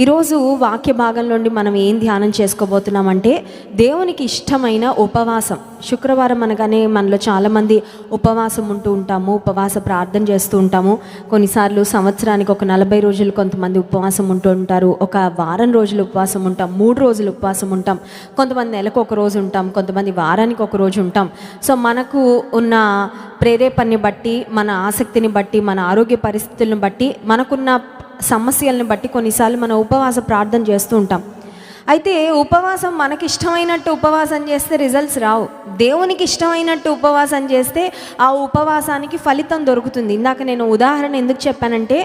ఈరోజు వాక్య భాగం నుండి మనం ఏం ధ్యానం చేసుకోబోతున్నామంటే దేవునికి ఇష్టమైన ఉపవాసం. శుక్రవారం అనగానే మనలో చాలామంది ఉపవాసం ఉంటూ ఉంటాము, ఉపవాస ప్రార్థన చేస్తూ ఉంటాము. కొన్నిసార్లు సంవత్సరానికి ఒక 40 రోజులు కొంతమంది ఉపవాసం ఉంటూ ఉంటారు, ఒక వారం రోజులు ఉపవాసం ఉంటాం, 3 రోజులు ఉపవాసం ఉంటాం, కొంతమంది నెలకు ఒక రోజు ఉంటాం, కొంతమంది వారానికి ఒక రోజు ఉంటాం. సో మనకు ఉన్న ప్రేరేపణని బట్టి, మన ఆసక్తిని బట్టి, మన ఆరోగ్య పరిస్థితులను బట్టి, మనకున్న సమస్యలను బట్టి కొన్నిసార్లు మనం ఉపవాస ప్రార్థన చేస్తూ ఉంటాం. అయితే ఉపవాసం మనకి ఇష్టమైనట్టు ఉపవాసం చేస్తే రిజల్ట్స్ రావు. దేవునికి ఇష్టమైనట్టు ఉపవాసం చేస్తే ఆ ఉపవాసానికి ఫలితం దొరుకుతుంది. ఇందాక నేను ఉదాహరణ ఎందుకు చెప్పానంటే,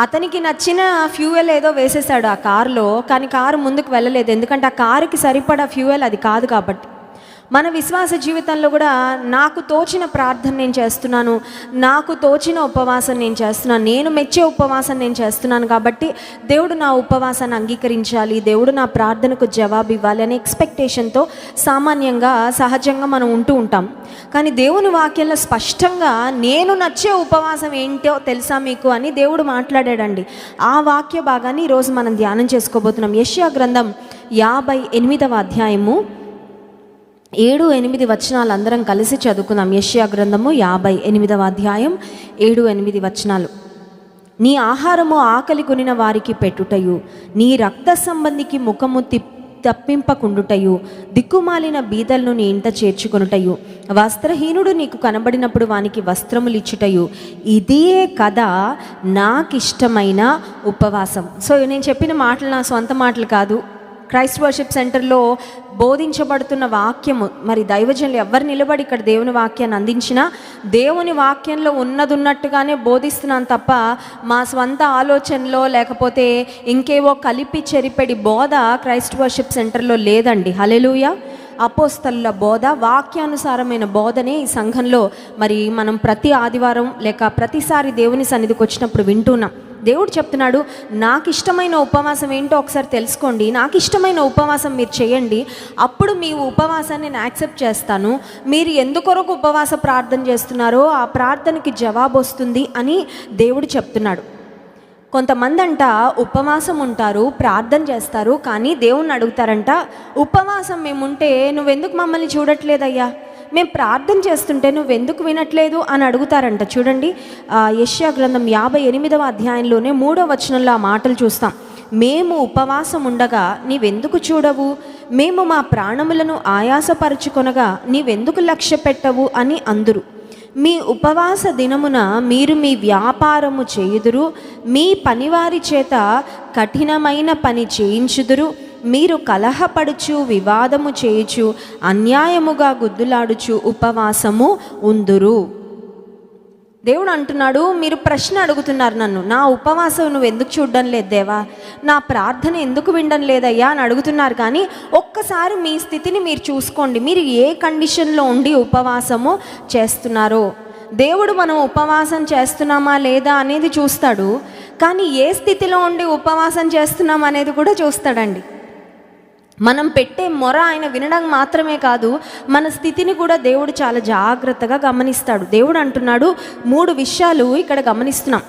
అతనికి నచ్చిన ఫ్యూయల్ ఏదో వేసేసాడు ఆ కారులో, కానీ కారు ముందుకు వెళ్ళలేదు. ఎందుకంటే ఆ కారుకి సరిపడా ఫ్యూయల్ అది కాదు కాబట్టి. మన విశ్వాస జీవితంలో కూడా నాకు తోచిన ప్రార్థన నేను చేస్తున్నాను, నాకు తోచిన ఉపవాసం నేను చేస్తున్నాను, నేను మెచ్చే ఉపవాసం నేను చేస్తున్నాను కాబట్టి దేవుడు నా ఉపవాసాన్ని అంగీకరించాలి, దేవుడు నా ప్రార్థనకు జవాబు ఇవ్వాలి అనే ఎక్స్పెక్టేషన్తో సామాన్యంగా సహజంగా మనం ఉంటూ ఉంటాం. కానీ దేవుని వాక్యంలో స్పష్టంగా నేను నచ్చే ఉపవాసం ఏంటో తెలుసా మీకు అని దేవుడు మాట్లాడాడండి. ఆ వాక్య భాగాన్ని ఈరోజు మనం ధ్యానం చేసుకోబోతున్నాం. యెషయా గ్రంథం 58వ అధ్యాయము 7-8 వచనాలు అందరం కలిసి చదువుకుందాం. యెషయా గ్రంథము 58వ అధ్యాయం 7-8 వచనాలు. నీ ఆహారము ఆకలి కొనిన వారికి పెట్టుటయు, నీ రక్త సంబంధికి ముఖము తప్పింపకుండుటయు, దిక్కుమాలిన బీదలను నీ ఇంట చేర్చుకొనుటయు, వస్త్రహీనుడు నీకు కనబడినప్పుడు వానికి వస్త్రములు ఇచ్చుటయు, ఇదే కదా నాకిష్టమైన ఉపవాసం. సో నేను చెప్పిన మాటలు నా సొంత మాటలు కాదు, క్రైస్ట్ వర్షిప్ సెంటర్లో బోధించబడుతున్న వాక్యము. మరి దైవజనులు ఎవరు నిలబడి ఇక్కడ దేవుని వాక్యాన్ని అందించినా దేవుని వాక్యంలో ఉన్నట్టుగానే బోధిస్తున్నాను తప్ప మా స్వంత ఆలోచనలో లేకపోతే ఇంకేవో కలిపి చెరిపెడి బోధ క్రైస్ట్ వర్షిప్ సెంటర్లో లేదండి. హల్లెలూయా. అపోస్తలుల బోధ, వాక్యానుసారమైన బోధనే ఈ సంఘంలో మరి మనం ప్రతి ఆదివారం లేక ప్రతిసారి దేవుని సన్నిధికి వచ్చినప్పుడు వింటున్నాం. దేవుడు చెప్తున్నాడు, నాకు ఇష్టమైన ఉపవాసం ఏంటో ఒకసారి తెలుసుకోండి, నాకు ఇష్టమైన ఉపవాసం మీరు చేయండి, అప్పుడు మీ ఉపవాసాన్ని నేను యాక్సెప్ట్ చేస్తాను, మీరు ఎందుకొరకు ఉపవాస ప్రార్థన చేస్తున్నారో ఆ ప్రార్థనకి జవాబు వస్తుంది అని దేవుడు చెప్తున్నాడు. కొంతమంది అంట ఉపవాసం ఉంటారు, ప్రార్థన చేస్తారు, కానీ దేవుణ్ణి అడుగుతారంట, ఉపవాసం మేముంటే నువ్వెందుకు మమ్మల్ని చూడట్లేదయ్యా, మేము ప్రార్థన చేస్తుంటే నువ్వెందుకు వినట్లేదు అని అడుగుతారంట. చూడండి, యెషయా గ్రంథం 58వ అధ్యాయంలోనే 3వ వచనంలో ఆ మాటలు చూస్తాం. మేము ఉపవాసం ఉండగా నీవెందుకు చూడవు, మేము మా ప్రాణములను ఆయాసపరుచుకొనగా నీవెందుకు లక్ష్య పెట్టవు అని అందురు. మీ ఉపవాస దినమున మీరు మీ వ్యాపారము చేయుదురు, మీ పనివారి చేత కఠినమైన పని చేయించుదురు, మీరు కలహపడుచు వివాదము చేయుచు అన్యాయముగా గుద్దులాడుచు ఉపవాసము ఉందురు. దేవుడు అంటున్నాడు, మీరు ప్రశ్న అడుగుతున్నారు నన్ను, నా ఉపవాసం నువ్వు ఎందుకు చూడడం లేదు దేవా, నా ప్రార్థన ఎందుకు వినడం లేదయ్యా అని అడుగుతున్నారు. కానీ ఒక్కసారి మీ స్థితిని మీరు చూసుకోండి, మీరు ఏ కండిషన్లో ఉండి ఉపవాసము చేస్తున్నారో. దేవుడు మనం ఉపవాసం చేస్తున్నామా లేదా అనేది చూస్తాడు, కానీ ఏ స్థితిలో ఉండి ఉపవాసం చేస్తున్నాం అనేది కూడా చూస్తాడండి. మనం పెట్టే మొర ఆయన వినడం మాత్రమే కాదు, మన స్థితిని కూడా దేవుడు చాలా జాగ్రత్తగా గమనిస్తాడు. దేవుడు అంటున్నాడు 3 విషయాలు ఇక్కడ గమనిస్తున్నాం.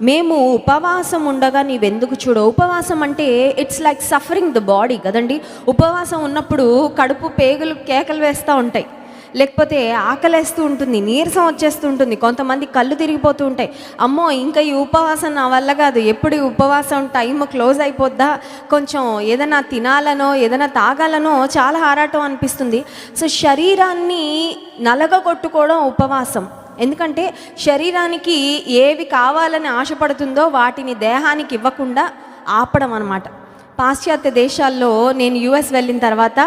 మేము ఉపవాసం ఉండగా నీవెందుకు చూడవు. ఉపవాసం అంటే it's like suffering the body కదండి. ఉపవాసం ఉన్నప్పుడు కడుపు పేగులు కేకలు వేస్తూ ఉంటాయి, లేకపోతే ఆకలేస్తూ ఉంటుంది, నీరసం వచ్చేస్తూ ఉంటుంది, కొంతమంది కళ్ళు తిరిగిపోతూ ఉంటాయి. అమ్మో ఇంకా ఈ ఉపవాసం నా వల్ల కాదు, ఎప్పుడు ఈ ఉపవాసం టైం క్లోజ్ అయిపోద్దా, కొంచెం ఏదైనా తినాలనో ఏదైనా తాగాలనో చాలా ఆరాటం అనిపిస్తుంది. సో శరీరాన్ని నలగగొట్టుకోవడం ఉపవాసం. ఎందుకంటే శరీరానికి ఏవి కావాలని ఆశపడుతుందో వాటిని దేహానికి ఇవ్వకుండా ఆపడం అన్నమాట. పాశ్చాత్య దేశాల్లో నేను యూఎస్ వెళ్ళిన తర్వాత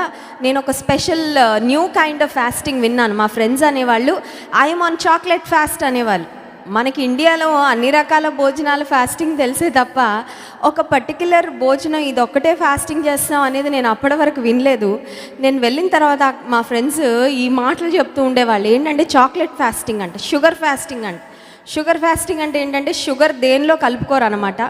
నేను ఒక special new kind of fasting విన్నాను. మా ఫ్రెండ్స్ అనేవాళ్ళు ఐఎమ్ ఆన్ చాక్లెట్ ఫాస్ట్ అనేవాళ్ళు. మనకి ఇండియాలో అన్ని రకాల భోజనాలు ఫాస్టింగ్ తెలిసే తప్ప ఒక పర్టిక్యులర్ భోజనం ఇది ఒక్కటే ఫాస్టింగ్ చేస్తాం అనేది నేను అప్పటి వరకు వినలేదు. నేను వెళ్ళిన తర్వాత మా ఫ్రెండ్స్ ఈ మాటలు చెప్తూ ఉండేవాళ్ళు. ఏంటంటే చాక్లెట్ ఫాస్టింగ్ అంట, షుగర్ ఫాస్టింగ్ అంట. షుగర్ ఫాస్టింగ్ అంటే ఏంటంటే షుగర్ దేనిలో కలుపుకోరు అనమాట,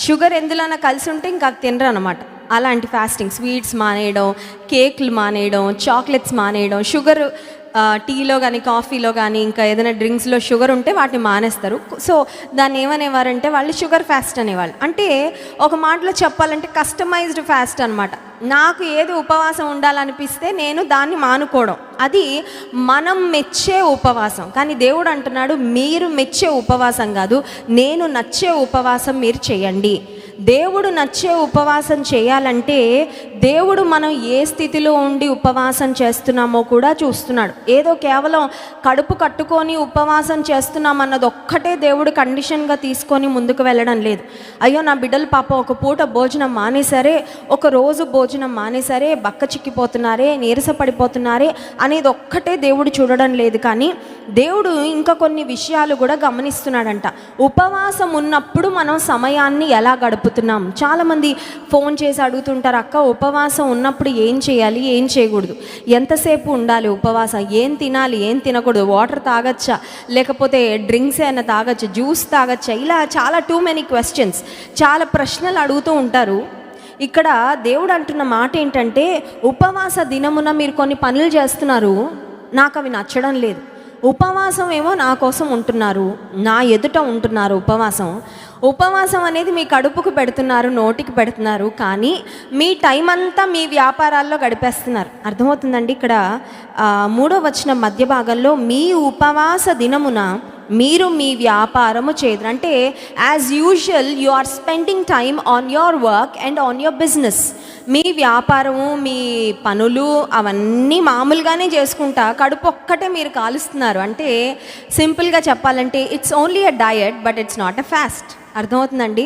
షుగర్ ఎందులోనా కలిసి ఉంటే ఇంకా తినరు అనమాట. అలాంటి ఫాస్టింగ్, స్వీట్స్ మానేయడం, కేక్లు మానేయడం, చాక్లెట్స్ మానేయడం, షుగర్ టీలో కానీ కాఫీలో కానీ ఇంకా ఏదైనా డ్రింక్స్లో షుగర్ ఉంటే వాటిని మానేస్తారు. సో దాన్ని ఏమనేవారంటే వాళ్ళు షుగర్ ఫాస్ట్ అనేవాళ్ళు. అంటే ఒక మాటలో చెప్పాలంటే కస్టమైజ్డ్ ఫాస్ట్ అనమాట. నాకు ఏది ఉపవాసం ఉండాలనిపిస్తే నేను దాన్ని మానుకోవడం, అది మనం మెచ్చే ఉపవాసం. కానీ దేవుడు అంటున్నాడు, మీరు మెచ్చే ఉపవాసం కాదు, నేను నచ్చే ఉపవాసం మీరు చేయండి. దేవుడు నచ్చే ఉపవాసం చేయాలంటే దేవుడు మనం ఏ స్థితిలో ఉండి ఉపవాసం చేస్తున్నామో కూడా చూస్తున్నాడు. ఏదో కేవలం కడుపు కట్టుకొని ఉపవాసం చేస్తున్నామన్నది ఒక్కటే దేవుడు కండిషన్గా తీసుకొని ముందుకు వెళ్ళడం లేదు. అయ్యో నా బిడ్డలు పాప ఒక పూట భోజనం మానేసరే, ఒక రోజు భోజనం మానేసరే, బక్క చిక్కిపోతున్నారే, నీరస పడిపోతున్నారే అనేది ఒక్కటే దేవుడు చూడడం లేదు. కానీ దేవుడు ఇంకా కొన్ని విషయాలు కూడా గమనిస్తున్నాడంట. ఉపవాసం ఉన్నప్పుడు మనం సమయాన్ని ఎలా గడుపుతున్నాం? చాలామంది ఫోన్ చేసి అడుగుతుంటారు, అక్క ఉపవాసం ఉన్నప్పుడు ఏం చేయాలి, ఏం చేయకూడదు, ఎంతసేపు ఉండాలి ఉపవాసం, ఏం తినాలి, ఏం తినకూడదు, వాటర్ తాగచ్చా, లేకపోతే డ్రింక్స్ ఏమైనా తాగచ్చా, జ్యూస్ తాగచ్చా, ఇలా చాలా టూ మెనీ క్వశ్చన్స్, చాలా ప్రశ్నలు అడుగుతూ ఉంటారు. ఇక్కడ దేవుడు అంటున్న మాట ఏంటంటే, ఉపవాస దినమున మీరు కొన్ని పనులు చేస్తున్నారు, నాకు అవి నచ్చడం లేదు. ఉపవాసం ఏమో నా కోసం ఉంటున్నారు, నా ఎదుట ఉంటున్నారు. ఉపవాసం అనేది మీ కడుపుకు పెడుతున్నారు, నోటికి పెడుతున్నారు, కానీ మీ టైం అంతా మీ వ్యాపారాల్లో గడిపేస్తున్నారు. అర్థమవుతుందండి? ఇక్కడ 3వ వచనం మధ్య భాగంలో మీ ఉపవాస దినమున మీరు మీ వ్యాపారము చేయరు. అంటే as usual you are spending time on your work and on your business. మీ వ్యాపారము, మీ పనులు అవన్నీ మామూలుగానే చేసుకుంటా కడుపు ఒక్కటే మీరు కాలుస్తున్నారు. అంటే సింపుల్గా చెప్పాలంటే it's only a diet but it's not a fast. అర్థమవుతుందండి?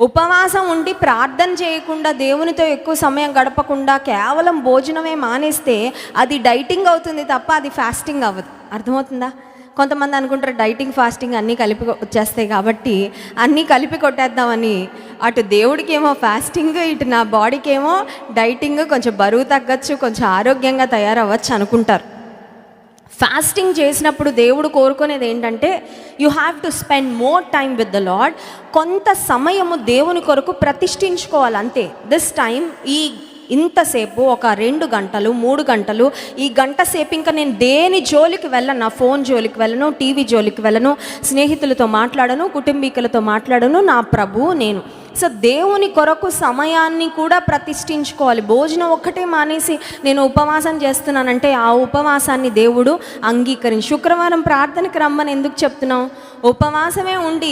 ఉపవాసం ఉండి ప్రార్థన చేయకుండా, దేవునితో ఎక్కువ సమయం గడపకుండా కేవలం భోజనమే మానేస్తే అది డైటింగ్ అవుతుంది తప్ప అది ఫాస్టింగ్ అవ్వదు. అర్థమవుతుందా? కొంతమంది అనుకుంటారు డైటింగ్ ఫాస్టింగ్ అన్నీ కలిపి వచ్చేస్తాయి కాబట్టి అన్నీ కలిపి కొట్టేద్దామని. అటు దేవుడికి ఏమో ఫాస్టింగ్, ఇటు నా బాడీకి ఏమో డైటింగ్, కొంచెం బరువు తగ్గచ్చు, కొంచెం ఆరోగ్యంగా తయారవ్వచ్చు అనుకుంటారు. ఫాస్టింగ్ చేసినప్పుడు దేవుడు కోరుకునేది ఏంటంటే you have to spend more time with the lord. కొంత సమయము దేవుని కొరకు ప్రతిష్ఠించుకోవాలి అంతే. దిస్ టైం, ఈ ఇంతసేపు ఒక 2 గంటలు 3 గంటలు, ఈ గంట సేపు ఇంకా నేను దేని జోలికి వెళ్ళను, నా ఫోన్ జోలికి వెళ్ళను, టీవీ జోలికి వెళ్ళను, స్నేహితులతో మాట్లాడను, కుటుంబీకులతో మాట్లాడను, నా ప్రభువు నేను. సో దేవుని కొరకు సమయాన్ని కూడా ప్రతిష్ఠించుకోవాలి. భోజనం ఒక్కటే మానేసి నేను ఉపవాసం చేస్తున్నానంటే ఆ ఉపవాసాన్ని దేవుడు అంగీకరించి. శుక్రవారం ప్రార్థనకి రమ్మని ఎందుకు చెప్తున్నాం? ఉపవాసమే ఉండి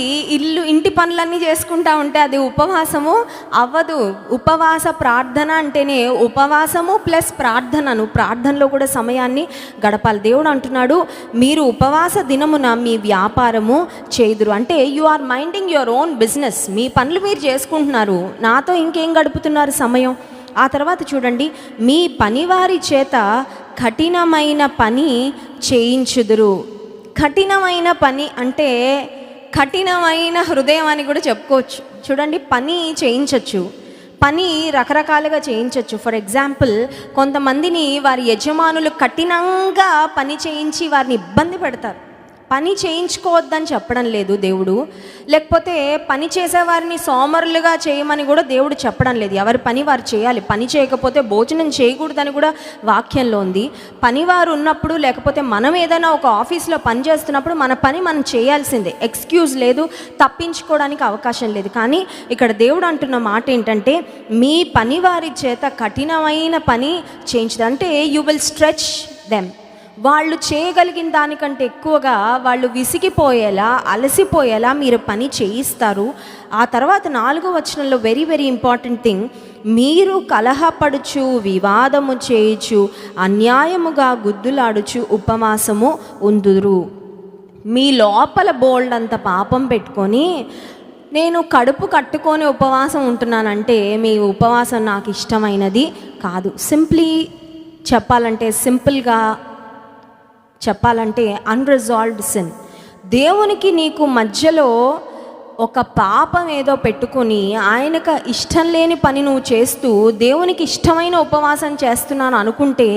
ఇంటి పనులన్నీ చేసుకుంటా ఉంటే అది ఉపవాసము అవ్వదు. ఉపవాస ప్రార్థన అంటేనే ఉపవాసము ప్లస్ ప్రార్థనను, ప్రార్థనలో కూడా సమయాన్ని గడపాలి. దేవుడు అంటున్నాడు, మీరు ఉపవాస దినమున మీ వ్యాపారము చేదురు. అంటే you are minding your own business. మీ పనులు మీరు చేసుకుంటున్నారు, నాతో ఇంకేం గడుపుతున్నారు సమయం? ఆ తర్వాత చూడండి, మీ పనివారి చేత కఠినమైన పని చేయించుదురు. కఠినమైన పని అంటే కఠినమైన హృదయం అని కూడా చెప్పుకోవచ్చు. చూడండి, పని చేయించవచ్చు, పని రకరకాలుగా చేయించవచ్చు. ఫర్ ఎగ్జాంపుల్, కొంతమందిని వారి యజమానులు కఠినంగా పని చేయించి వారిని ఇబ్బంది పెడతారు. పని చేయించుకోవద్దని చెప్పడం లేదు దేవుడు, లేకపోతే పని చేసేవారిని సోమరులుగా చేయమని కూడా దేవుడు చెప్పడం లేదు. ఎవరి పని వారు చేయాలి. పని చేయకపోతే భోజనం చేయకూడదని కూడా వాక్యంలో ఉంది. పనివారు ఉన్నప్పుడు, లేకపోతే మనం ఏదైనా ఒక ఆఫీస్లో పని చేస్తున్నప్పుడు మన పని మనం చేయాల్సిందే. ఎక్స్క్యూజ్ లేదు, తప్పించుకోవడానికి అవకాశం లేదు. కానీ ఇక్కడ దేవుడు అంటున్న మాట ఏంటంటే, మీ పనివారి చేత కఠినమైన పని చేయించదు. అంటే యూ విల్ స్ట్రెచ్ దెమ్. వాళ్ళు చేయగలిగిన దానికంటే ఎక్కువగా వాళ్ళు విసిగిపోయేలా, అలసిపోయేలా మీరు పని చేయిస్తారు. ఆ తర్వాత 4వ వచనంలో వెరీ వెరీ ఇంపార్టెంట్ థింగ్, మీరు కలహపడుచు, వివాదము చేయుచు, అన్యాయముగా గుద్దులాడుచు ఉపవాసము ఉందురు. మీ లోపల బోల్డ్ అంత పాపం పెట్టుకొని నేను కడుపు కట్టుకొని ఉపవాసం ఉంటున్నానంటే మీ ఉపవాసం నాకు ఇష్టమైనది కాదు. సింపుల్గా చెప్పాలంటే అన్రిజాల్వ్డ్ సిన్. దేవునికి నీకు మధ్యలో ఒక పాపం ఏదో పెట్టుకొని ఆయనకు ఇష్టం లేని పని నువ్వు చేస్తూ దేవునికి ఇష్టమైన ఉపవాసం చేస్తున్నాను అనుకుంటే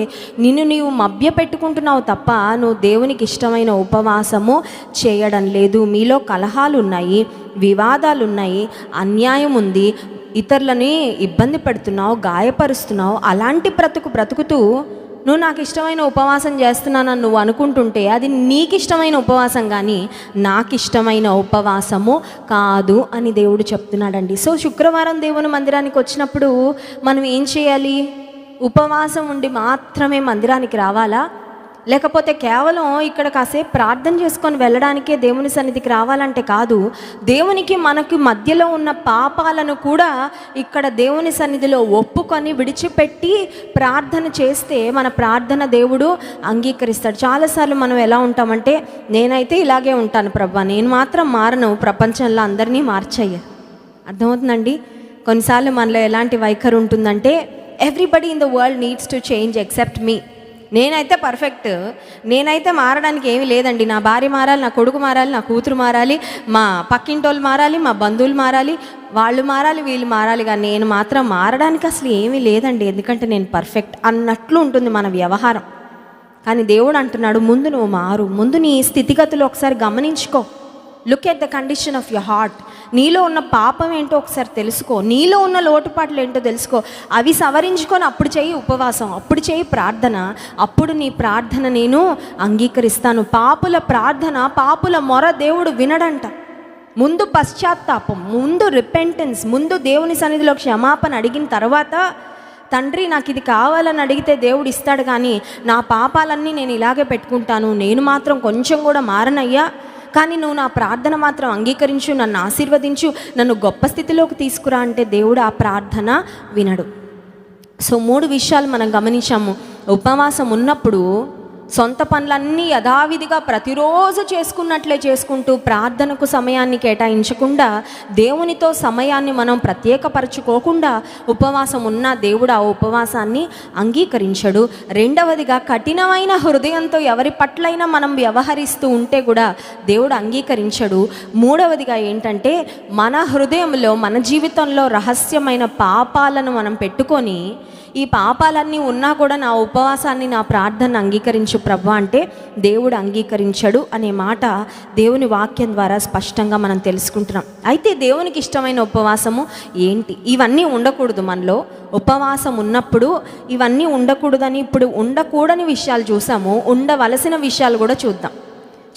నిన్ను నీవు మభ్య పెట్టుకుంటున్నావు తప్ప నువ్వు దేవునికి ఇష్టమైన ఉపవాసము చేయడం లేదు. మీలో కలహాలు ఉన్నాయి, వివాదాలు ఉన్నాయి, అన్యాయం ఉంది, ఇతరులని ఇబ్బంది పెడుతున్నావు, గాయపరుస్తున్నావు. అలాంటి బ్రతుకుతూ నువ్వు నాకు ఇష్టమైన ఉపవాసం చేస్తున్నానని నువ్వు అనుకుంటుంటే అది నీకు ఇష్టమైన ఉపవాసం కానీ నాకు ఇష్టమైన ఉపవాసము కాదు అని దేవుడు చెప్తున్నాడండి. సో శుక్రవారం దేవుని మందిరానికి వచ్చినప్పుడు మనం ఏం చేయాలి? ఉపవాసం ఉండి మాత్రమే మందిరానికి రావాలా? లేకపోతే కేవలం ఇక్కడ కాసేపు ప్రార్థన చేసుకొని వెళ్ళడానికే దేవుని సన్నిధికి రావాలంటే కాదు. దేవునికి మనకు మధ్యలో ఉన్న పాపాలను కూడా ఇక్కడ దేవుని సన్నిధిలో ఒప్పుకొని విడిచిపెట్టి ప్రార్థన చేస్తే మన ప్రార్థన దేవుడు అంగీకరిస్తాడు. చాలాసార్లు మనం ఎలా ఉంటామంటే, నేనైతే ఇలాగే ఉంటాను ప్రభా, నేను మాత్రం మారను, ప్రపంచంలో అందరినీ మార్చయ్య. అర్థమవుతుందండి? కొన్నిసార్లు మనలో ఎలాంటి వైఖరి ఉంటుందంటే, everybody in the world needs to change except me. నేనైతే పర్ఫెక్ట్, నేనైతే మారడానికి ఏమీ లేదండి. నా భార్య మారాలి, నా కొడుకు మారాలి, నా కూతురు మారాలి, మా పక్కింటోళ్ళు మారాలి, మా బంధువులు మారాలి, వాళ్ళు మారాలి, వీళ్ళు మారాలి, కానీ నేను మాత్రం మారడానికి అసలు ఏమీ లేదండి, ఎందుకంటే నేను పర్ఫెక్ట్ అన్నట్లు ఉంటుంది మన వ్యవహారం. కానీ దేవుడు అంటున్నాడు, ముందు నువ్వు మారు, ముందు నీ స్థితిగతులు ఒకసారి గమనించుకో. Look at the condition of your heart. నీలో ఉన్న పాపం ఏంటో ఒకసారి తెలుసుకో, నీలో ఉన్న లోటుపాట్లు ఏంటో తెలుసుకో. అవి సవరించుకొని అప్పుడు చేయి ఉపవాసం, అప్పుడు చేయి ప్రార్థన, అప్పుడు నీ ప్రార్థన నేను అంగీకరిస్తాను. పాపుల ప్రార్థన, పాపుల మొర దేవుడు వినడంట. ముందు పశ్చాత్తాపం, ముందు రిపెంటెన్స్, ముందు దేవుని సన్నిధిలో క్షమాపణ అడిగిన తర్వాత, తండ్రి నాకు ఇది కావాలని అడిగితే దేవుడు ఇస్తాడు, కానీ నా పాపాలన్నీ నేను ఇలాగే పెట్టుకుంటాను, నేను మాత్రం కొంచెం కూడా మారనయ్యా, కానీ నువ్వు నా ప్రార్థన మాత్రం అంగీకరించు, నన్ను ఆశీర్వదించు, నన్ను గొప్ప స్థితిలోకి తీసుకురా అంటే దేవుడు ఆ ప్రార్థన వినడు. సో 3 విషయాలు మనం గమనించాము. ఉపవాసం ఉన్నప్పుడు సొంత పనులన్నీ యథావిధిగా ప్రతిరోజు చేసుకున్నట్లే చేసుకుంటూ ప్రార్థనకు సమయాన్ని కేటాయించకుండా, దేవునితో సమయాన్ని మనం ప్రత్యేకపరచుకోకుండా ఉపవాసం ఉన్న దేవుడు ఆ ఉపవాసాన్ని అంగీకరించడు. రెండవదిగా, కఠినమైన హృదయంతో ఎవరి పట్లైనా మనం వ్యవహరిస్తూ ఉంటే కూడా దేవుడు అంగీకరించడు. మూడవదిగా ఏంటంటే, మన హృదయంలో, మన జీవితంలో రహస్యమైన పాపాలను మనం పెట్టుకొని, ఈ పాపాలన్నీ ఉన్నా కూడా నా ఉపవాసాన్ని, నా ప్రార్థన అంగీకరించు ప్రభు అంటే దేవుడు అంగీకరించడు అనే మాట దేవుని వాక్యం ద్వారా స్పష్టంగా మనం తెలుసుకుంటున్నాం. అయితే దేవునికి ఇష్టమైన ఉపవాసము ఏంటి? ఇవన్నీ ఉండకూడదు మనలో. ఉపవాసం ఉన్నప్పుడు ఇవన్నీ ఉండకూడదని, ఇప్పుడు ఉండకూడని విషయాలు చూసాము, ఉండవలసిన విషయాలు కూడా చూద్దాం.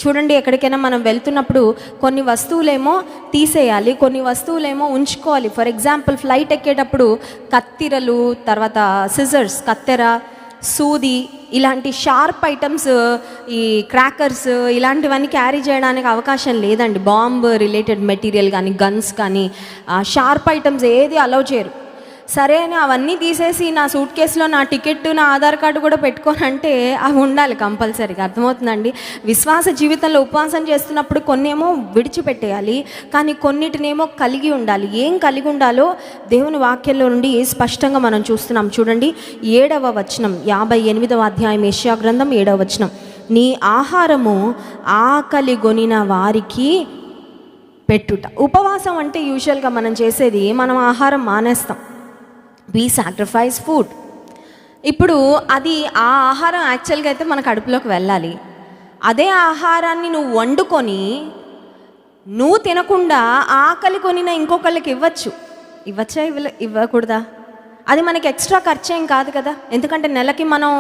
చూడండి, ఎక్కడికైనా మనం వెళ్తున్నప్పుడు కొన్ని వస్తువులేమో తీసేయాలి, కొన్ని వస్తువులేమో ఉంచుకోవాలి. ఫర్ ఎగ్జాంపుల్, ఫ్లైట్ ఎక్కేటప్పుడు కత్తిరలు, తర్వాత సిజర్స్, కత్తెర, సూది, ఇలాంటి షార్ప్ ఐటమ్స్, ఈ క్రాకర్స్, ఇలాంటివన్నీ క్యారీ చేయడానికి అవకాశం లేదండి. బాంబ్ రిలేటెడ్ మెటీరియల్ కానీ, గన్స్ కానీ, షార్ప్ ఐటమ్స్ ఏది అలౌ చేయరు. సరే అని అవన్నీ తీసేసి నా సూట్ కేసులో నా టికెట్, నా ఆధార్ కార్డు కూడా పెట్టుకోనంటే అవి ఉండాలి కంపల్సరీగా. అర్థమవుతుందండి? విశ్వాస జీవితంలో ఉపవాసం చేస్తున్నప్పుడు కొన్నేమో విడిచిపెట్టేయాలి, కానీ కొన్నిటినేమో కలిగి ఉండాలి. ఏం కలిగి ఉండాలో దేవుని వాక్యంలో నుండి స్పష్టంగా మనం చూస్తున్నాం. చూడండి, 7వ వచనం, 58వ అధ్యాయం యెషయా గ్రంథం 7వ వచనం. నీ ఆహారము ఆకలి గొనిన వారికి పెట్టుట. ఉపవాసం అంటే యూజువల్గా మనం చేసేది, మనం ఆహారం మానేస్తాం, we sacrifice food. ఇప్పుడు అది, ఆ ఆహారం యాక్చువల్గా అయితే మన కడుపులోకి వెళ్ళాలి. అదే ఆహారాన్ని నువ్వు వండుకొని నువ్వు తినకుండా ఆకలి కొనిన ఇంకొకళ్ళకి ఇవ్వచ్చా? ఇవ్వకూడదా? అది మనకి ఎక్స్ట్రా ఖర్చేం కాదు కదా. ఎందుకంటే నెలకి మనం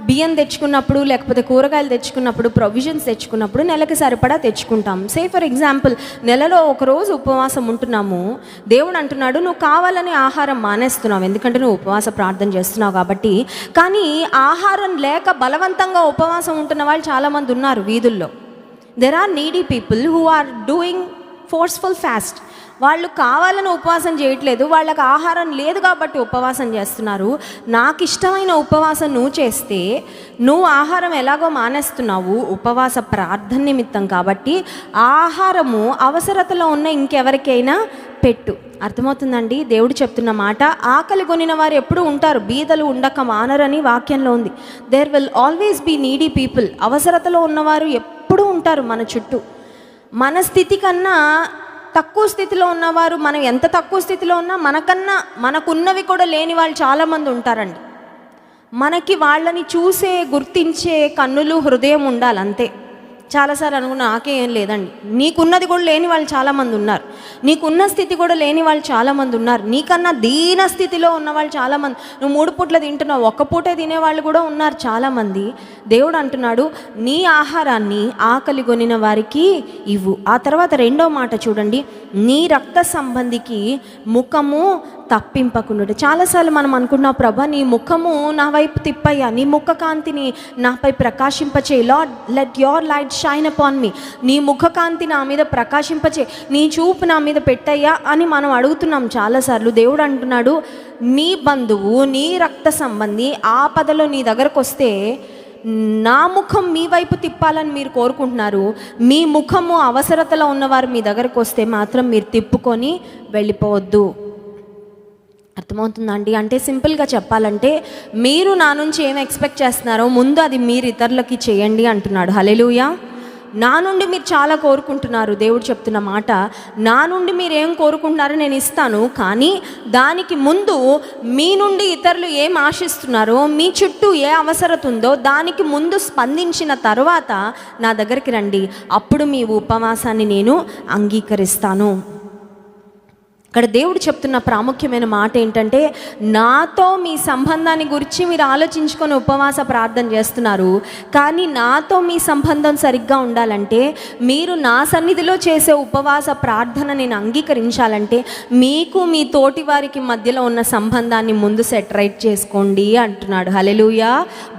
బియ్యం తెచ్చుకున్నప్పుడు, లేకపోతే కూరగాయలు తెచ్చుకున్నప్పుడు, ప్రొవిజన్స్ తెచ్చుకున్నప్పుడు నెలకి సరిపడా తెచ్చుకుంటాం. సే ఫర్ ఎగ్జాంపుల్, నెలలో ఒకరోజు ఉపవాసం ఉంటున్నాము, దేవుడు అంటున్నాడు నువ్వు కావాలని ఆహారం మానేస్తున్నావు, ఎందుకంటే నువ్వు ఉపవాస ప్రార్థన చేస్తున్నావు కాబట్టి. కానీ ఆహారం లేక బలవంతంగా ఉపవాసం ఉంటున్న వాళ్ళు చాలామంది ఉన్నారు వీధుల్లో. There are needy people who are doing forceful fast. వాళ్ళు కావాలని ఉపవాసం చేయట్లేదు, వాళ్ళకి ఆహారం లేదు కాబట్టి ఉపవాసం చేస్తున్నారు. నాకు ఇష్టమైన ఉపవాసం నువ్వు చేస్తే, నువ్వు ఆహారం ఎలాగో మానేస్తున్నావు ఉపవాస ప్రార్థన నిమిత్తం కాబట్టి, ఆహారము అవసరతలో ఉన్న ఇంకెవరికైనా పెట్టు. అర్థమవుతుందండి? దేవుడు చెప్తున్న మాట, ఆకలి కొనిన వారు ఎప్పుడు ఉంటారు, బీదలు ఉండక మానరని వాక్యంలో ఉంది. There will always be needy people. అవసరతలో ఉన్నవారు ఎప్పుడూ ఉంటారు మన చుట్టూ. మన స్థితి కన్నా తక్కువ స్థితిలో ఉన్నవారు, మనం ఎంత తక్కువ స్థితిలో ఉన్నా మనకన్నా మనకున్నవి కూడా లేని వాళ్ళు చాలామంది ఉంటారండి. మనకి వాళ్ళని చూసే, గుర్తించే కన్నులు, హృదయం ఉండాలి అంతే. చాలాసార్లు అనుకున్నా నాకే ఏం లేదండి. నీకున్నది కూడా లేని వాళ్ళు చాలామంది ఉన్నారు. నీకున్న స్థితి కూడా లేని వాళ్ళు చాలామంది ఉన్నారు. నీకన్నా దీన స్థితిలో ఉన్న వాళ్ళు చాలామంది. నువ్వు 3 పూట్ల తింటున్నావు, ఒక్క పూటే తినేవాళ్ళు కూడా ఉన్నారు చాలామంది. దేవుడు అంటున్నాడు, నీ ఆహారాన్ని ఆకలి కొనిన వారికి ఇవ్వు. ఆ తర్వాత 2వ మాట చూడండి, నీ రక్త సంబంధికి ముఖము తప్పింపకుండా. చాలాసార్లు మనం అనుకున్నాం, ప్రభా నీ ముఖము నా వైపు తిప్పయ్యా, నీ ముఖ కాంతిని నాపై ప్రకాశింపచేయి. Lord let your light shine upon me. నీ ముఖ కాంతి నా మీద ప్రకాశింపచేయి, నీ చూపు నా మీద పెట్టయ్యా అని మనం అడుగుతున్నాం చాలాసార్లు. దేవుడు అంటున్నాడు, నీ బంధువు, నీ రక్త సంబంధి ఆపదలో నీ దగ్గరకు వస్తే నా ముఖం మీ వైపు తిప్పాలని మీరు కోరుకుంటున్నారు. మీ ముఖము అవసరతలో ఉన్నవారు మీ దగ్గరకు వస్తే మాత్రం మీరు తిప్పుకొని వెళ్ళిపోవద్దు. అర్థమవుతుందండి? అంటే సింపుల్గా చెప్పాలంటే, మీరు నా నుంచి ఏం ఎక్స్పెక్ట్ చేస్తున్నారో ముందు అది మీరు ఇతరులకి చేయండి అంటున్నాడు. హల్లెలూయా. నా నుండి మీరు చాలా కోరుకుంటున్నారు. దేవుడు చెప్తున్న మాట, నా నుండి మీరు ఏం కోరుకుంటున్నారో నేను ఇస్తాను, కానీ దానికి ముందు మీ నుండి ఇతరులు ఏం ఆశిస్తున్నారో, మీ చుట్టూ ఏ అవసరత ఉందో దానికి ముందు స్పందించిన తర్వాత నా దగ్గరికి రండి. అప్పుడు మీ ఉపవాసాన్ని నేను అంగీకరిస్తాను. ఇక్కడ దేవుడు చెప్తున్న ప్రాముఖ్యమైన మాట ఏంటంటే, నాతో మీ సంబంధాన్ని గురించి మీరు ఆలోచించుకొని ఉపవాస ప్రార్థన చేస్తున్నారు, కానీ నాతో మీ సంబంధం సరిగ్గా ఉండాలంటే, మీరు నా సన్నిధిలో చేసే ఉపవాస ప్రార్థన నేను అంగీకరించాలంటే, మీకు మీ తోటి వారికి మధ్యలో ఉన్న సంబంధాన్ని ముందు సెట్ రైట్ చేసుకోండి అంటున్నాడు. హల్లెలూయా.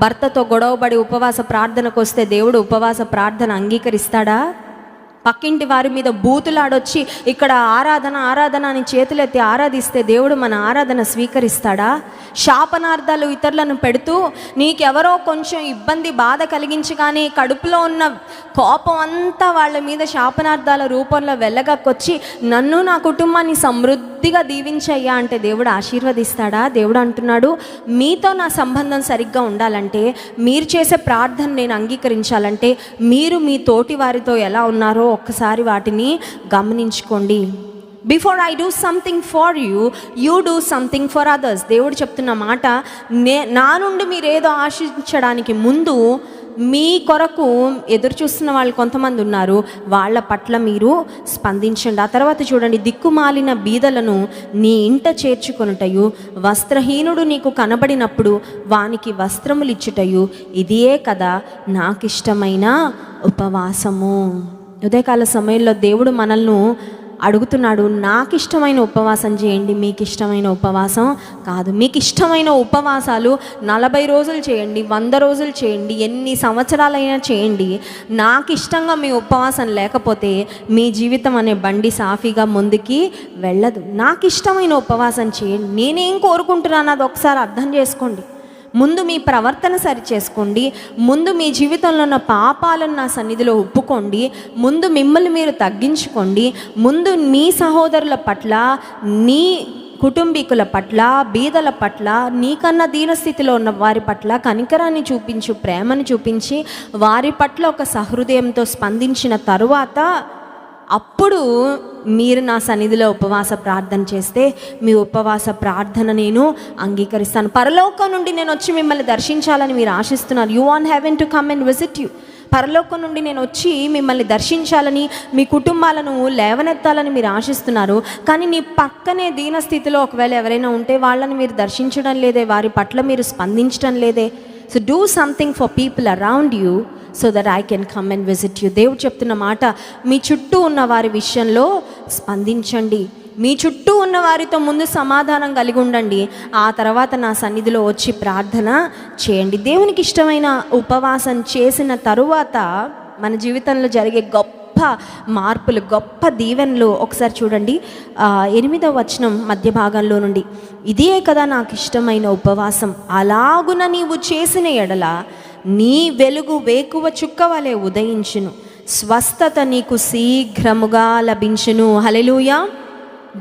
భర్తతో గొడవపడి ఉపవాస ప్రార్థనకు వస్తే దేవుడు ఉపవాస ప్రార్థన అంగీకరిస్తాడా? పక్కింటి వారి మీద బూతులాడొచ్చి ఇక్కడ ఆరాధన ఆరాధన అని చేతులెత్తి ఆరాధిస్తే దేవుడు మన ఆరాధన స్వీకరిస్తాడా? శాపనార్థాలు ఇతరులను పెడుతూ నీకెవరో కొంచెం ఇబ్బంది బాధ కలిగించగానే కడుపులో ఉన్న కోపం అంతా వాళ్ళ మీద శాపనార్థాల రూపంలో వెళ్ళగక్కొచ్చి నన్ను నా కుటుంబాన్ని సమృద్ధిగా దీవించయ్యా అంటే దేవుడు ఆశీర్వదిస్తాడా? దేవుడు అంటున్నాడు, మీతో నా సంబంధం సరిగ్గా ఉండాలంటే, మీరు చేసే ప్రార్థన నేను అంగీకరించాలంటే, మీరు మీ తోటి వారితో ఎలా ఉన్నారో ఒక్కసారి వాటిని గమనించుకోండి. Before I do something for you, you do something for others. దేవుడు చెప్తున్న మాట, నా నుండి మీరు ఏదో ఆశించడానికి ముందు మీ కొరకు ఎదురు చూస్తున్న వాళ్ళు కొంతమంది ఉన్నారు, వాళ్ళ పట్ల మీరు స్పందించండి. ఆ తర్వాత చూడండి, దిక్కుమాలిన బీదలను నీ ఇంట చేర్చుకొనుటయు, వస్త్రహీనుడు నీకు కనబడినప్పుడు వానికి వస్త్రములు ఇచ్చుటయు, ఇదియే కదా నాకు ఇష్టమైన ఉపవాసము. ఉదయకాల సమయంలో దేవుడు మనల్ని అడుగుతున్నాడు, నాకు ఇష్టమైన ఉపవాసం చేయండి, మీకు ఇష్టమైన ఉపవాసం కాదు. మీకు ఇష్టమైన ఉపవాసాలు 40 రోజులు చేయండి, 100 రోజులు చేయండి, ఎన్ని సంవత్సరాలైనా చేయండి. నాకు ఇష్టంగా మీ ఉపవాసం లేకపోతే మీ జీవితం అనే బండి సాఫీగా ముందుకి వెళ్ళదు. నాకు ఇష్టమైన ఉపవాసం చేయండి. నేనేం కోరుకుంటున్నాను అది ఒకసారి అర్థం చేసుకోండి. ముందు మీ ప్రవర్తన సరి చేసుకోండి. ముందు మీ జీవితంలో ఉన్న పాపాలను నా సన్నిధిలో ఒప్పుకోండి. ముందు మిమ్మల్ని మీరు తగ్గించుకోండి. ముందు మీ సహోదరుల పట్ల, నీ కుటుంబీకుల పట్ల, బీదల పట్ల, నీకన్నా దీనస్థితిలో ఉన్న వారి పట్ల కనికరాన్ని చూపించు, ప్రేమను చూపించి వారి పట్ల ఒక సహృదయంతో స్పందించిన తరువాత అప్పుడు మీరు నా సన్నిధిలో ఉపవాస ప్రార్థన చేస్తే మీ ఉపవాస ప్రార్థన నేను అంగీకరిస్తాను. పరలోకం నుండి నేను వచ్చి మిమ్మల్ని దర్శించాలని మీరు ఆశిస్తున్నారు. You want heaven to come and visit you. పరలోకం నుండి నేను వచ్చి మిమ్మల్ని దర్శించాలని, మీ కుటుంబాలను లేవనెత్తాలని మీరు ఆశిస్తున్నారు. కానీ నీ పక్కనే దీనస్థితిలో ఒకవేళ ఎవరైనా ఉంటే వాళ్ళని మీరు దర్శించడం లేదే, వారి పట్ల మీరు స్పందించడం లేదే. So do something for people around you so that I can come and visit you. దేవుడు చెప్తున్న మాట, మీ చుట్టూ ఉన్న వారి విషయంలో స్పందించండి. మీ చుట్టూ ఉన్న వారితో ముందు సమాధానం కలిగి ఉండండి. ఆ తర్వాత నా సన్నిధిలో వచ్చి ప్రార్థన చేయండి. దేవునికి ఇష్టమైన ఉపవాసం చేసిన తరువాత మన జీవితంలో జరిగే గొప్ప మార్పులు, గొప్ప దీవెనలు ఒకసారి చూడండి. 8వ వచనం మధ్య భాగంలో నుండి, ఇదే కదా నాకు ఇష్టమైన ఉపవాసం, అలాగున నీవు చేసిన ఎడల నీ వెలుగు వేకువ చుక్క వలె ఉదయించును, స్వస్థత నీకు శీఘ్రముగా లభించును. హల్లెలూయా.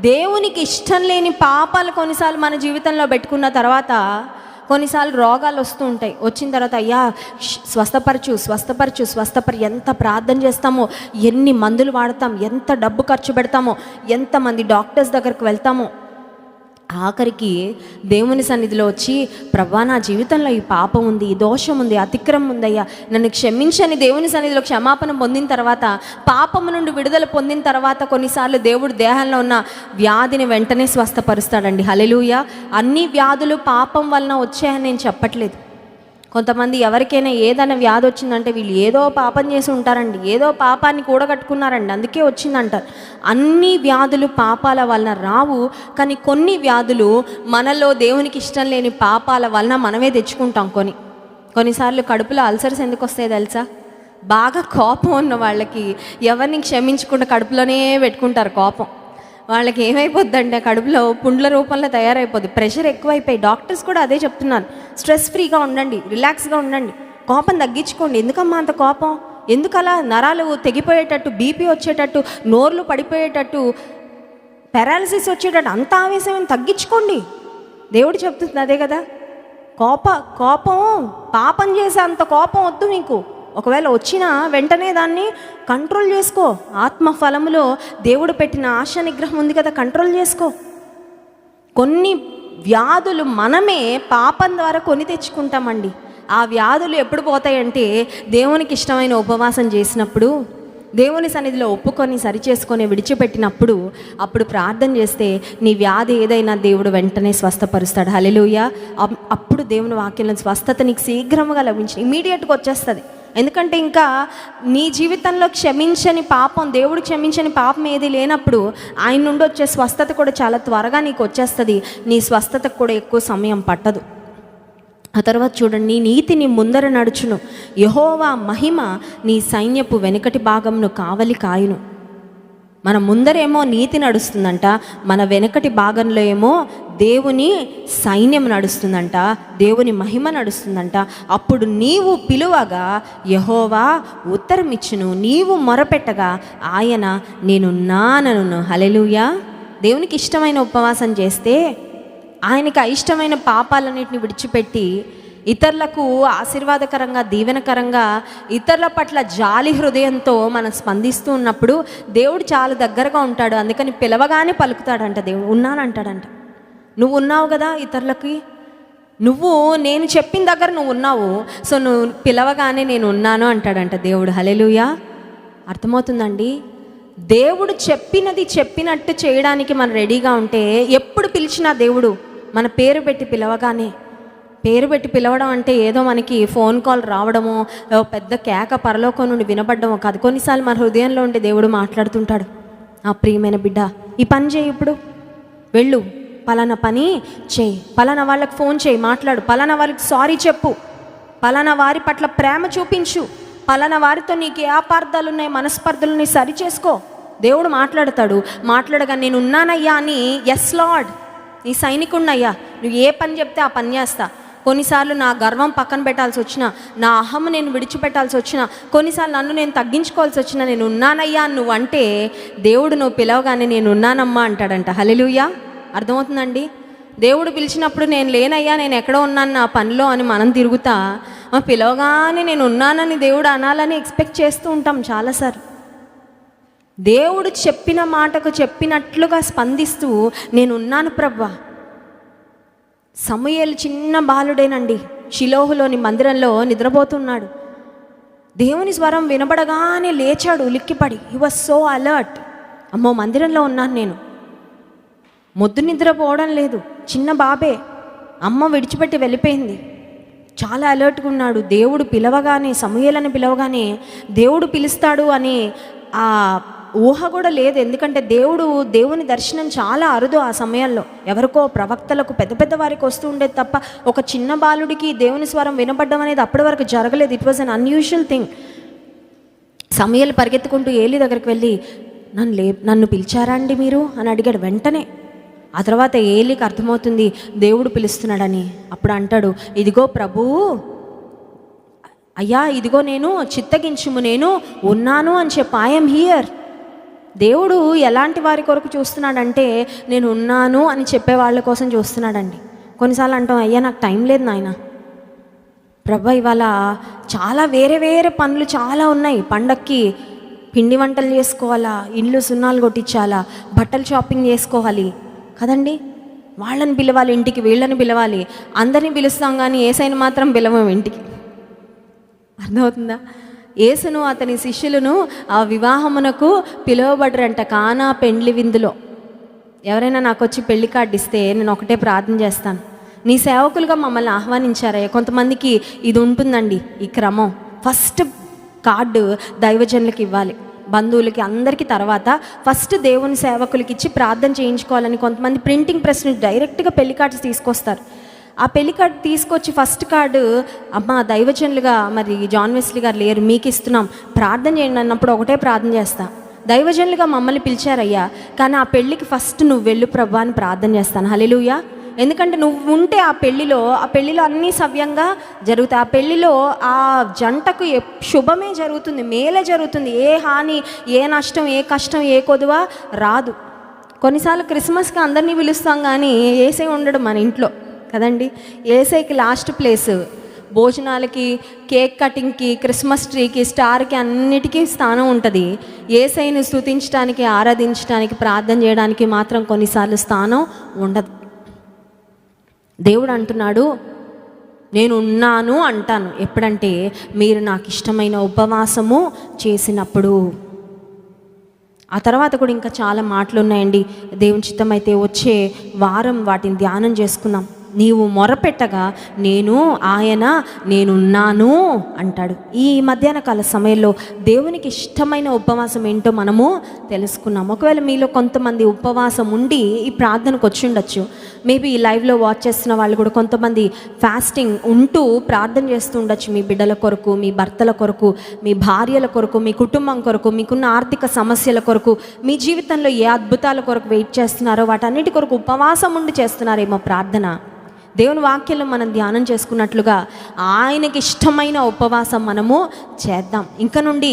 దేవునికి ఇష్టం లేని పాపాలు కొన్నిసార్లు మన జీవితంలో పెట్టుకున్న తర్వాత కొన్నిసార్లు రోగాలు వస్తూ ఉంటాయి. వచ్చిన తర్వాత అయ్యా స్వస్థపరచు ఎంత ప్రార్థన చేస్తామో, ఎన్ని మందులు వాడతాం, ఎంత డబ్బు ఖర్చు పెడతామో, ఎంతమంది డాక్టర్స్ దగ్గరికి వెళ్తామో, ఆఖరికి దేవుని సన్నిధిలో వచ్చి, ప్రభా నా జీవితంలో ఈ పాపం ఉంది, ఈ దోషం ఉంది, అతిక్రమం ఉందయ్యా, నన్ను క్షమించని దేవుని సన్నిధిలో క్షమాపణ పొందిన తర్వాత, పాపము నుండి విడుదల పొందిన తర్వాత కొన్నిసార్లు దేవుడు దేహంలో ఉన్న వ్యాధిని వెంటనే స్వస్థపరుస్తాడండి. హల్లెలూయా. అన్ని వ్యాధులు పాపం వలన వచ్చాయని నేను చెప్పట్లేదు. కొంతమంది ఎవరికైనా ఏదైనా వ్యాధి వచ్చిందంటే వీళ్ళు ఏదో పాపం చేసి ఉంటారండి, ఏదో పాపాన్ని కూడగట్టుకున్నారండి, అందుకే వచ్చిందంటారు. అన్ని వ్యాధులు పాపాల వలన రావు, కానీ కొన్ని వ్యాధులు మనలో దేవునికి ఇష్టం లేని పాపాల వలన మనమే తెచ్చుకుంటాం. కొన్నిసార్లు కడుపులో అల్సర్స్ ఎందుకు వస్తాయి తెలుసా? బాగా కోపం ఉన్న వాళ్ళకి ఎవరిని క్షమించకుండా కడుపులోనే పెట్టుకుంటారు కోపం. వాళ్ళకి ఏమైపోద్దంటే కడుపులో పుండ్ల రూపంలో తయారైపోద్ది, ప్రెషర్ ఎక్కువైపోయి. డాక్టర్స్ కూడా అదే చెప్తున్నారు, స్ట్రెస్ ఫ్రీగా ఉండండి, రిలాక్స్గా ఉండండి, కోపం తగ్గించుకోండి. ఎందుకమ్మా అంత కోపం? ఎందుకలా నరాలు తెగిపోయేటట్టు, బీపీ వచ్చేటట్టు, నోర్లు పడిపోయేటట్టు, పారాలసిస్ వచ్చేటట్టు అంత ఆవేశం తగ్గించుకోండి. దేవుడు చెప్తుంది అదే కదా. కోపం పాపం చేసే అంత కోపం వద్దు మీకు. ఒకవేళ వచ్చినా వెంటనే దాన్ని కంట్రోల్ చేసుకో. ఆత్మ ఫలములో దేవుడు పెట్టిన ఆశ నిగ్రహం ఉంది కదా, కంట్రోల్ చేసుకో. కొన్ని వ్యాధులు మనమే పాపం ద్వారా కొని తెచ్చుకుంటామండి. ఆ వ్యాధులు ఎప్పుడు పోతాయంటే దేవునికి ఇష్టమైన ఉపవాసం చేసినప్పుడు, దేవుని సన్నిధిలో ఒప్పుకొని సరిచేసుకొని విడిచిపెట్టినప్పుడు, అప్పుడు ప్రార్థన చేస్తే నీ వ్యాధి ఏదైనా దేవుడు వెంటనే స్వస్థపరుస్తాడు. హల్లెలూయా. అప్పుడు దేవుని వాక్యంలో స్వస్థత నీకు శీఘ్రంగా లభించి ఇమీడియట్గా వచ్చేస్తుంది. ఎందుకంటే ఇంకా నీ జీవితంలో క్షమించని పాపం, దేవుడు క్షమించని పాపం ఏది లేనప్పుడు ఆయన నుండి వచ్చే స్వస్థత కూడా చాలా త్వరగా నీకు వచ్చేస్తుంది. నీ స్వస్థతకు కూడా ఎక్కువ సమయం పట్టదు. ఆ తర్వాత చూడండి, నీ నీతి నీ ముందర నడుచును, యెహోవా మహిమ నీ సైన్యపు వెనుకటి భాగంను కావలి కాయును. మన ముందరేమో నీతి నడుస్తుందంట, మన వెనుకటి భాగంలో ఏమో దేవుని సైన్యం నడుస్తుందంట, దేవుని మహిమ నడుస్తుందంట. అప్పుడు నీవు పిలువగా యెహోవా ఉత్తరం ఇచ్చును, నీవు మొరపెట్టగా ఆయన నేనున్నానను. హల్లెలూయా. దేవునికి ఇష్టమైన ఉపవాసం చేస్తే, ఆయనకి అయిష్టమైన పాపాలన్నిటిని విడిచిపెట్టి ఇతరులకు ఆశీర్వాదకరంగా, దీవెనకరంగా, ఇతరుల పట్ల జాలి హృదయంతో మనం స్పందిస్తూ ఉన్నప్పుడు దేవుడు చాలా దగ్గరగా ఉంటాడు. అందుకని పిలవగానే పలుకుతాడంట దేవుడు, ఉన్నానంటాడంట. నువ్వు ఉన్నావు కదా ఇతరులకి, నేను చెప్పిన దగ్గర నువ్వు ఉన్నావు, సో నువ్వు పిలవగానే నేను ఉన్నాను అంటాడంట దేవుడు. హల్లెలూయా. అర్థమవుతుందండి? దేవుడు చెప్పినది చెప్పినట్టు చేయడానికి మనం రెడీగా ఉంటే, ఎప్పుడు పిలిచినా దేవుడు మన పేరు పెట్టి పిలవగానే, పేరు పెట్టి పిలవడం అంటే ఏదో మనకి ఫోన్ కాల్ రావడమో, పెద్ద కేక పరలోకం నుండి వినపడడమో కాదు. కొన్నిసార్లు మన హృదయంలో ఉంటే దేవుడు మాట్లాడుతుంటాడు. ఆ ప్రియమైన బిడ్డ, ఈ పని చేయి, ఇప్పుడు వెళ్ళు, పలానా పని చేయి, పలానా వాళ్ళకి ఫోన్ చేయి, మాట్లాడు, పలానా వాళ్ళకి సారీ చెప్పు, పలానా వారి పట్ల ప్రేమ చూపించు, పలానా వారితో నీకు ఏ అపార్థాలు ఉన్నాయి, మనస్పర్ధలని సరి చేసుకో. దేవుడు మాట్లాడతాడు. మాట్లాడగా నేను ఉన్నానయ్యా అని, ఎస్ లార్డ్, నీ సైనికుడినయ్యా, నువ్వు ఏ పని చెప్తే ఆ పని చేస్తా. కొన్నిసార్లు నా గర్వం పక్కన పెట్టాల్సి వచ్చిన, నా అహం నేను విడిచిపెట్టాల్సి వచ్చిన, కొన్నిసార్లు నన్ను నేను తగ్గించుకోవాల్సి వచ్చిన, నేను ఉన్నానయ్యా నువ్వు అంటే దేవుడు నువ్వు పిలవగానే నేను ఉన్నానమ్మా అంటాడంట. హల్లెలూయా. అర్థమవుతుందండి? దేవుడు పిలిచినప్పుడు నేను లేనయ్యా, నేను ఎక్కడో ఉన్నాను నా పనిలో అని మనం తిరుగుతా, పిలవగానే నేను ఉన్నానని దేవుడు అనాలని ఎక్స్పెక్ట్ చేస్తూ ఉంటాం చాలాసార్లు. దేవుడు చెప్పిన మాటకు చెప్పినట్లుగా స్పందిస్తూ నేను ఉన్నాను ప్రభువా. సమూయేలు చిన్న బాలుడేనండి, షిలోహులోని మందిరంలో నిద్రపోతున్నాడు. దేవుని స్వరం వినబడగానే లేచాడు ఉలిక్కిపడి. He was so alert. అమ్మో, మందిరంలో ఉన్నాను నేను. మొద్దు నిద్రపోవడం లేదు, చిన్న బాబే, అమ్మ విడిచిపెట్టి వెళ్ళిపోయింది. చాలా అలర్ట్గా ఉన్నాడు. దేవుడు పిలవగానే, సమూయేలుని పిలవగానే దేవుడు పిలుస్తాడు అని ఆ ఊహ కూడా లేదు. ఎందుకంటే దేవుని దర్శనం చాలా అరుదు ఆ సమయంలో. ఎవరికో ప్రవక్తలకు, పెద్ద పెద్ద వారికి వస్తూ ఉండేది తప్ప ఒక చిన్న బాలుడికి దేవుని స్వరం వినపడడం అనేది అప్పటి వరకు జరగలేదు. It was an unusual thing. సమూయేలు పరిగెత్తుకుంటూ ఏలీ దగ్గరికి వెళ్ళి, నన్ను పిలిచారా అండి మీరు అని అడిగాడు వెంటనే. ఆ తర్వాత ఏలీకి అర్థమవుతుంది దేవుడు పిలుస్తున్నాడని. అప్పుడు అంటాడు, ఇదిగో ప్రభువు, అయ్యా ఇదిగో నేను, చిత్తగించుము, నేను ఉన్నాను అని చెప్పు. I'm here. దేవుడు ఎలాంటి వారి కొరకు చూస్తున్నాడంటే, నేను ఉన్నాను అని చెప్పే వాళ్ళ కోసం చూస్తున్నాడండి. కొన్నిసార్లు అంటాం, అయ్యా నాకు టైం లేదు నాయన, ప్రభా ఇవాళ చాలా వేరే వేరే పనులు చాలా ఉన్నాయి, పండక్కి పిండి వంటలు చేసుకోవాలా, ఇండ్లు సున్నాలు కొట్టించాలా, బట్టలు షాపింగ్ చేసుకోవాలి కదండి, వాళ్ళని పిలవాలి ఇంటికి, వీళ్ళని పిలవాలి, అందరిని పిలుస్తాం కానీ యేసయ్యను మాత్రం పిలవం ఇంటికి. అర్థమవుతుందా? యేసును అతని శిష్యులను ఆ వివాహమునకు పిలువబడరంట. కానా పెండ్లి విందులో ఎవరైనా నాకు వచ్చి పెళ్లి కార్డు ఇస్తే నేను ఒకటే ప్రార్థన చేస్తాను, నీ సేవకులుగా మమ్మల్ని ఆహ్వానించారయ్యా. కొంతమందికి ఇది ఉంటుందండి ఈ క్రమం, ఫస్ట్ కార్డు దైవజనులకి ఇవ్వాలి, బంధువులకి అందరికీ, తర్వాత ఫస్ట్ దేవుని సేవకులకి ఇచ్చి ప్రార్థన చేయించుకోవాలని కొంతమంది ప్రింటింగ్ ప్రెస్ నుంచి డైరెక్ట్గా పెళ్లి కార్డ్స్ తీసుకొస్తారు. ఆ పెళ్లి కార్డు తీసుకొచ్చి ఫస్ట్ కార్డు, అమ్మ దైవజనులుగా మరి జాన్ వెస్లీ గారు లేరు, మీకు ఇస్తున్నాం ప్రార్థన చేయండి అన్నప్పుడు ఒకటే ప్రార్థన చేస్తా, దైవజనులుగా మమ్మల్ని పిలిచారయ్యా, కానీ ఆ పెళ్ళికి ఫస్ట్ నువ్వు వెళ్ళు ప్రభా అని ప్రార్థన చేస్తాను. హల్లెలూయా. ఎందుకంటే నువ్వు ఉంటే ఆ పెళ్ళిలో అన్నీ సవ్యంగా జరుగుతాయి. ఆ పెళ్ళిలో ఆ జంటకు శుభమే జరుగుతుంది, మేలే జరుగుతుంది. ఏ హాని, ఏ నష్టం, ఏ కష్టం, ఏ కొదువ రాదు. కొన్నిసార్లు క్రిస్మస్కి అందరినీ పిలుస్తాం కానీ యేసయ్య ఉండడు మన ఇంట్లో కదండి. యేసయ్యకి లాస్ట్ ప్లేస్, భోజనాలకి, కేక్ కటింగ్కి, క్రిస్మస్ ట్రీకి, స్టార్కి, అన్నిటికీ స్థానం ఉంటుంది. యేసయ్యని స్తుతించడానికి, ఆరాధించడానికి, ప్రార్థన చేయడానికి మాత్రం కొన్నిసార్లు స్థానం ఉండదు. దేవుడు అంటున్నాడు, నేను ఉన్నాను అంటాను ఎప్పుడంటే మీరు నాకు ఇష్టమైన ఉపవాసము చేసినప్పుడు. ఆ తర్వాత కూడా ఇంకా చాలా మాటలు ఉన్నాయండి. దేవుని చిత్తం అయితే వచ్చే వారం వాటిని ధ్యానం చేసుకుందాం. నీవు మొరపెట్టగా నేనున్నాను అంటాడు. ఈ మధ్యాహ్న కాల సమయంలో దేవునికి ఇష్టమైన ఉపవాసం ఏంటో మనము తెలుసుకున్నాం. ఒకవేళ మీలో కొంతమంది ఉపవాసం ఉండి ఈ ప్రార్థనకు వచ్చి ఉండొచ్చు. మేబీ ఈ లైవ్లో వాచ్ చేస్తున్న వాళ్ళు కూడా కొంతమంది ఫాస్టింగ్ ఉంటూ ప్రార్థన చేస్తూ ఉండొచ్చు. మీ బిడ్డల కొరకు, మీ భర్తల కొరకు, మీ భార్యల కొరకు, మీ కుటుంబం కొరకు, మీకున్న ఆర్థిక సమస్యల కొరకు, మీ జీవితంలో ఏ అద్భుతాల కొరకు వెయిట్ చేస్తున్నారో వాటన్నిటి కొరకు ఉపవాసం ఉండి చేస్తున్నారేమో ప్రార్థన. దేవుని వాక్యంలో మనం ధ్యానం చేసుకున్నట్లుగా ఆయనకి ఇష్టమైన ఉపవాసం మనము చేద్దాం. ఇంక నుండి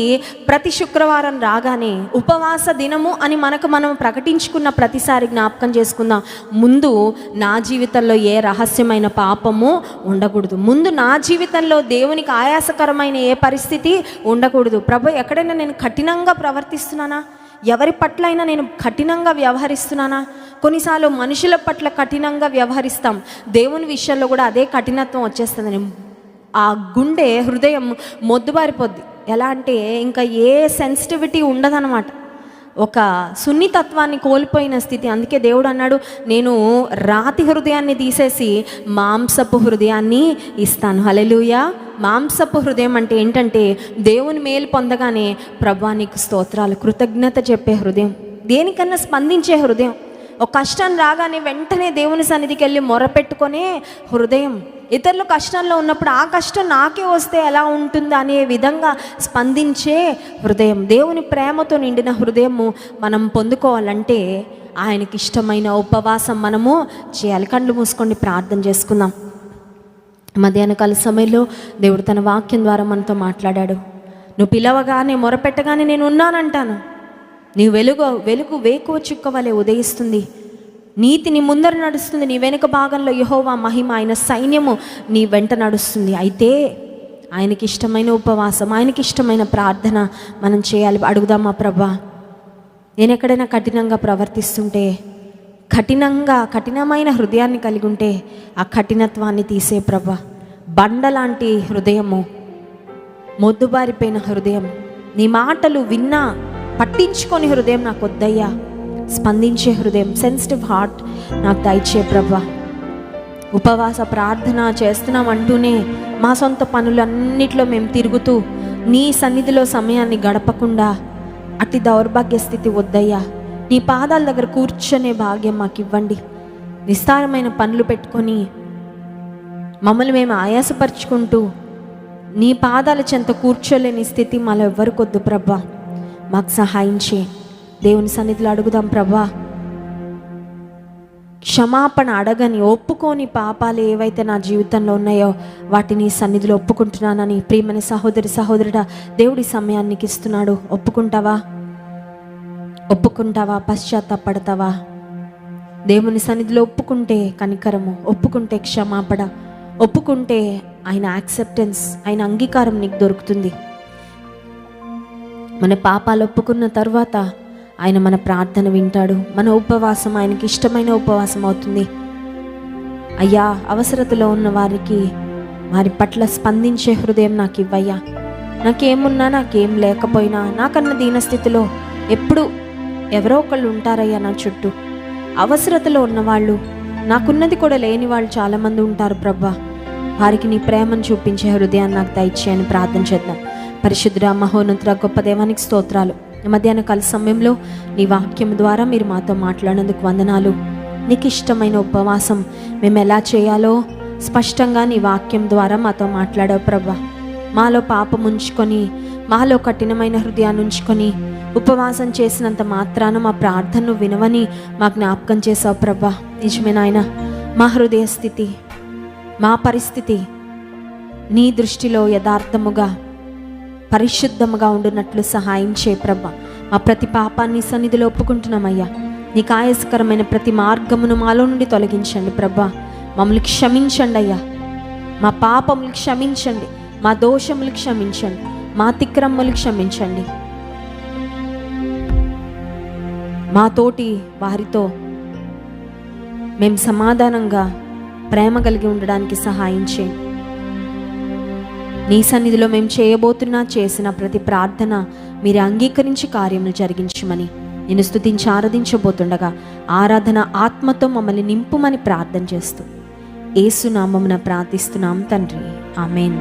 ప్రతి శుక్రవారం రాగానే ఉపవాస దినము అని మనం ప్రకటించుకున్న ప్రతిసారి జ్ఞాపకం చేసుకుందాం, ముందు నా జీవితంలో ఏ రహస్యమైన పాపము ఉండకూడదు, ముందు నా జీవితంలో దేవునికి ఆయాసకరమైన ఏ పరిస్థితి ఉండకూడదు. ప్రభు, ఎక్కడైనా నేను కఠినంగా ప్రవర్తిస్తున్నానా? ఎవరి పట్ల అయినా నేను కఠినంగా వ్యవహరిస్తున్నానా? కొన్నిసార్లు మనుషుల పట్ల కఠినంగా వ్యవహరిస్తాం, దేవుని విషయంలో కూడా అదే కఠినత్వం వచ్చేస్తుంది. ఆ గుండె, హృదయం మొద్దుబారిపోద్ది. ఎలా అంటే ఇంకా ఏ సెన్సిటివిటీ ఉండదన్నమాట, ఒక సున్నితత్వాన్ని కోల్పోయిన స్థితి. అందుకే దేవుడు అన్నాడు, నేను రాతి హృదయాన్ని తీసేసి మాంసపు హృదయాన్ని ఇస్తాను. హల్లెలూయా. మాంసపు హృదయం అంటే ఏంటంటే దేవుని మేలు పొందగానే ప్రభువా నీకు స్తోత్రాలు, కృతజ్ఞత చెప్పే హృదయం, దేనికన్నా స్పందించే హృదయం, ఒక కష్టం రాగానే వెంటనే దేవుని సన్నిధికి వెళ్ళి మొరపెట్టుకునే హృదయం, ఇతరులు కష్టంలో ఉన్నప్పుడు ఆ కష్టం నాకే వస్తే ఎలా ఉంటుందా అనే విధంగా స్పందించే హృదయం, దేవుని ప్రేమతో నిండిన హృదయము మనం పొందుకోవాలంటే ఆయనకి ఇష్టమైన ఉపవాసం మనము చేయాలి. కళ్ళు మూసుకొని ప్రార్థన చేసుకుందాం. మధ్యాహ్నకాల సమయంలో దేవుడు తన వాక్యం ద్వారా మనతో మాట్లాడాడు. నువ్వు పిలవగానే, మొరపెట్టగానే నేను ఉన్నానంటాను. నీ వెలుగు వేకువ చుక్క వలె ఉదయిస్తుంది, నీతి నీ ముందర నడుస్తుంది, నీ వెనుక భాగంలో యెహోవా మహిమ, ఆయన సైన్యము నీ వెంట నడుస్తుంది. అయితే ఆయనకి ఇష్టమైన ఉపవాసం, ఆయనకి ఇష్టమైన ప్రార్థన మనం చేయాలి. అడుగుదామా, ప్రభా నేను ఎక్కడైనా కఠినంగా ప్రవర్తిస్తుంటే, కఠినమైన హృదయాన్ని కలిగి ఉంటే ఆ కఠినత్వాన్ని తీసే ప్రభా. బండలాంటి హృదయము, మొద్దుబారిపోయిన హృదయం, నీ మాటలు విన్నా పట్టించుకొని హృదయం నాకు వద్దయ్యా. స్పందించే హృదయం, సెన్సిటివ్ హార్ట్ నాకు దయచే ప్రభా. ఉపవాస ప్రార్థన చేస్తున్నాం అంటూనే మా సొంత పనులన్నిట్లో మేము తిరుగుతూ నీ సన్నిధిలో సమయాన్ని గడపకుండా అతి దౌర్భాగ్య స్థితి వద్దయ్యా. నీ పాదాల దగ్గర కూర్చొనే భాగ్యం మాకు ఇవ్వండి. విస్తారమైన పనులు పెట్టుకొని మమ్మల్ని మేము ఆయాసపరుచుకుంటూ నీ పాదాల చెంత కూర్చోలేని స్థితి మాలో ఎవ్వరికొద్దు ప్రభా. మాకు సహాయం చేయి. దేవుని సన్నిధిలో అడుగుదాం ప్రభా. క్షమాపణ అడగని, ఒప్పుకోని పాపాలు ఏవైతే నా జీవితంలో ఉన్నాయో వాటిని సన్నిధిలో ఒప్పుకుంటున్నానని ప్రియమైన సహోదరుడా, దేవుడి సమయానికి ఇస్తున్నాడు. ఒప్పుకుంటావా? పశ్చాత్తాపడతావా? దేవుని సన్నిధిలో ఒప్పుకుంటే కనికరము, ఒప్పుకుంటే క్షమాపణ, ఒప్పుకుంటే ఆయన యాక్సెప్టెన్స్, ఆయన అంగీకారం నీకు దొరుకుతుంది. మన పాపాలు ఒప్పుకున్న తర్వాత ఆయన మన ప్రార్థన వింటాడు. మన ఉపవాసం ఆయనకి ఇష్టమైన ఉపవాసం అవుతుంది. అయ్యా, అవసరతలో ఉన్న వారికి వారి పట్ల స్పందించే హృదయం నాకు ఇవ్వయ్యా. నాకేమున్నా నాకేం లేకపోయినా నాకన్న దీనస్థితిలో ఎప్పుడు ఎవరో ఒకళ్ళు ఉంటారయ్యా నా చుట్టూ. అవసరతలో ఉన్నవాళ్ళు, నాకున్నది కూడా లేని వాళ్ళు చాలామంది ఉంటారు ప్రభా. వారికి నీ ప్రేమను చూపించే హృదయాన్ని నాకు దయచేయని ప్రార్థన చేద్దాం. పరిశుద్ధుడా, మహోన్నతుడా, గొప్ప దేవానికి స్తోత్రాలు. మధ్యాహ్న కాల సమయంలో నీ వాక్యం ద్వారా మీరు మాతో మాట్లాడినందుకు వందనాలు. నీకు ఇష్టమైన ఉపవాసం మేము ఎలా చేయాలో స్పష్టంగా నీ వాక్యం ద్వారా మాతో మాట్లాడావు ప్రభా. మాలో పాపం ఉంచుకొని, మాలో కఠినమైన హృదయాన్ని ఉంచుకొని ఉపవాసం చేసినంత మాత్రాన మా ప్రార్థనను వినవని మా జ్ఞాపకం చేసావు ప్రభా. నిజమే నాయన, మా హృదయ స్థితి, మా పరిస్థితి నీ దృష్టిలో యథార్థముగా పరిశుద్ధముగా ఉండునట్లు సహాయం చేయ ప్రభా. మా ప్రతి పాపాన్ని సన్నిధిలో ఒప్పుకుంటున్నామయ్యా. నీకు ఆయాసకరమైన ప్రతి మార్గమును మాలో నుండి తొలగించండి ప్రభా. మమ్మల్ని క్షమించండి అయ్యా. మా పాపములు క్షమించండి, మా దోషములు క్షమించండి, మా అతిక్రమములు క్షమించండి. మా తోటి వారితో మేము సమాధానంగా ప్రేమ కలిగి ఉండడానికి సహాయం చేయండి. నీ సన్నిధిలో మేము చేసిన ప్రతి ప్రార్థన మీరు అంగీకరించి కార్యములు జరిగించమని నేను స్తుతించి ఆరాధించబోతుండగా ఆరాధన ఆత్మతో మమ్మల్ని నింపుమని ప్రార్థన చేస్తూ యేసు నామమున ప్రార్థిస్తున్నాం తండ్రి, ఆమేన్.